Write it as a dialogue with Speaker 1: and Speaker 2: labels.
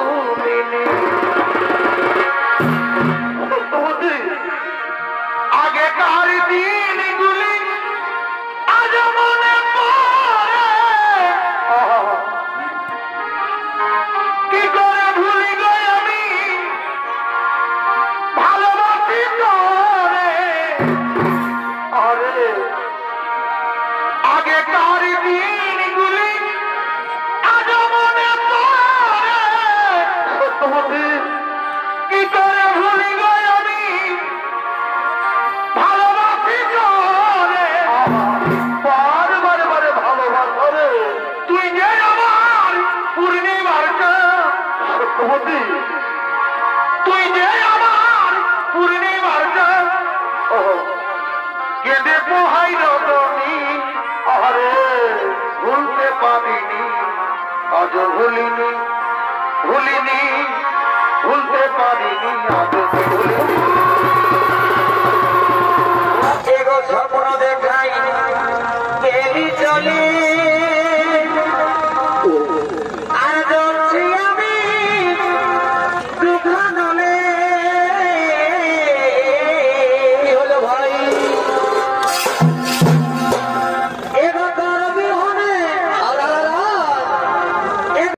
Speaker 1: ভুলিনি। আগেকার দিনগুলি আজ মনে পড়ে, কি করে ভুলি গো আমি ভালোবাসি তোরে। আরে আগেকার দিনগুলি আজ মনে পড়ে, কি করে ভুলি গো আমি ভালোবাসি তোরে। বারবার বারে ভালোবাসা রে, তুই যে আমার পূর্ণিমার চাঁদ, সত্যবতী তুই যে আমার পূর্ণিমার চাঁদ। কেঁদে পোহাই রতনী, আরে ভুলতে পারিনি, আজ ভুলিনি ভুলিনি, ভুলতে পারিনি, আজ ভুলিনি।